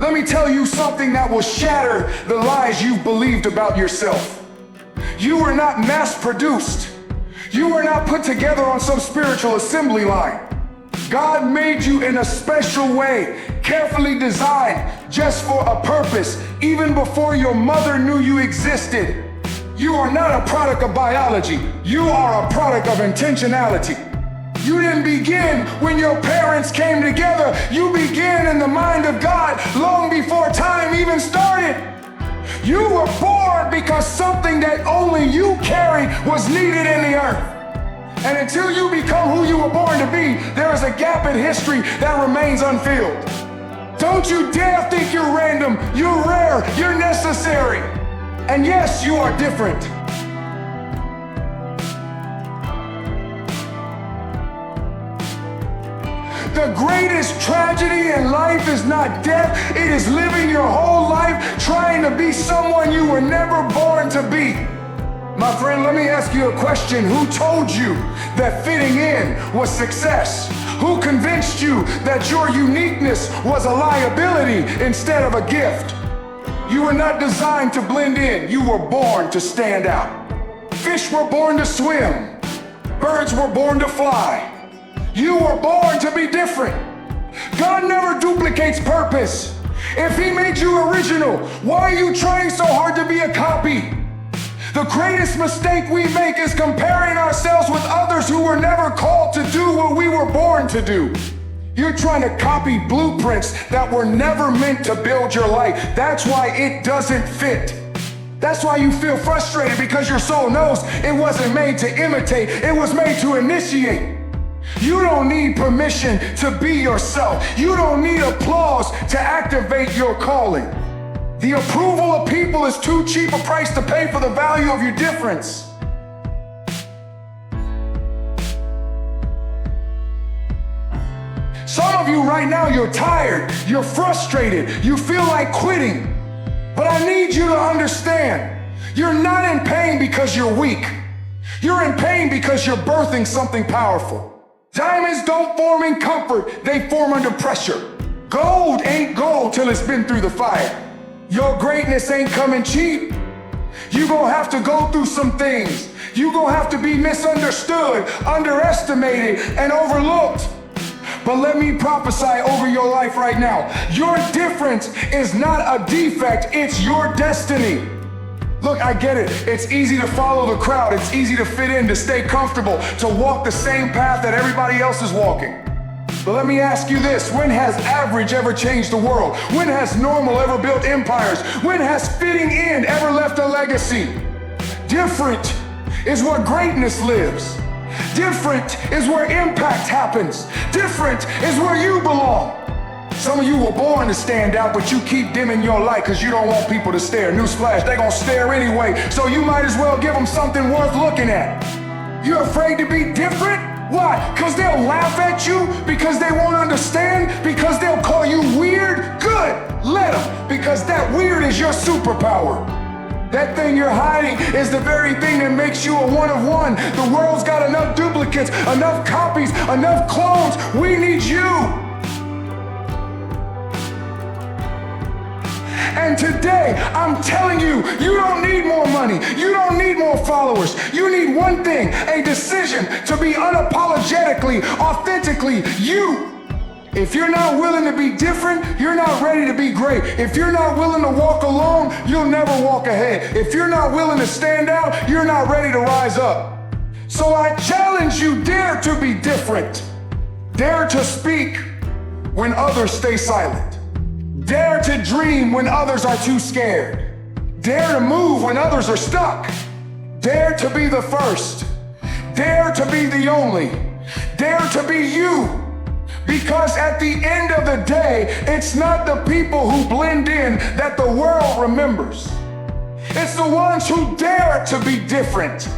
Let me tell you something that will shatter the lies you've believed about yourself. You were not mass-produced. You were not put together on some spiritual assembly line. God made you in a special way, carefully designed, just for a purpose, even before your mother knew you existed. You are not a product of biology. You are a product of intentionality. You didn't begin when your parents came together. You began in the mind of God long before time even started. You were born because something that only you carried was needed in the earth. And until you become who you were born to be, there is a gap in history that remains unfilled. Don't you dare think you're random, you're rare, you're necessary. And yes, you are different. The greatest tragedy in life is not death, it is living your whole life trying to be someone you were never born to be. My friend, let me ask you a question. Who told you that fitting in was success? Who convinced you that your uniqueness was a liability instead of a gift? You were not designed to blend in. You were born to stand out. Fish were born to swim. Birds were born to fly. You were born to be different. God never duplicates purpose. If He made you original, why are you trying so hard to be a copy? The greatest mistake we make is comparing ourselves with others who were never called to do what we were born to do. You're trying to copy blueprints that were never meant to build your life. That's why it doesn't fit. That's why you feel frustrated, because your soul knows it wasn't made to imitate, it was made to initiate. You don't need permission to be yourself. You don't need applause to activate your calling. The approval of people is too cheap a price to pay for the value of your difference. Some of you right now, you're tired, you're frustrated, you feel like quitting. But I need you to understand, you're not in pain because you're weak. You're in pain because you're birthing something powerful. Diamonds don't form in comfort, they form under pressure. Gold ain't gold till it's been through the fire. Your greatness ain't coming cheap. You gonna have to go through some things. You gonna have to be misunderstood, underestimated, and overlooked. But let me prophesy over your life right now. Your difference is not a defect, it's your destiny. Look, I get it. It's easy to follow the crowd. It's easy to fit in, to stay comfortable, to walk the same path that everybody else is walking. But let me ask you this. When has average ever changed the world? When has normal ever built empires? When has fitting in ever left a legacy? Different is where greatness lives. Different is where impact happens. Different is where you belong. Some of you were born to stand out, but you keep dimming your light because you don't want people to stare. Newsflash, they're gonna stare anyway, so you might as well give them something worth looking at. You're afraid to be different? Why? Because they'll laugh at you? Because they won't understand? Because they'll call you weird? Good, let them, because that weird is your superpower. That thing you're hiding is the very thing that makes you a one of one. The world's got enough duplicates, enough copies, enough clones. We need you. And today, I'm telling you, you don't need more money. You don't need more followers. You need one thing, a decision to be unapologetically, authentically you. If you're not willing to be different, you're not ready to be great. If you're not willing to walk alone, you'll never walk ahead. If you're not willing to stand out, you're not ready to rise up. So I challenge you, dare to be different. Dare to speak when others stay silent. Dare to dream when others are too scared. Dare to move when others are stuck. Dare to be the first. Dare to be the only. Dare to be you. Because at the end of the day, it's not the people who blend in that the world remembers. It's the ones who dare to be different.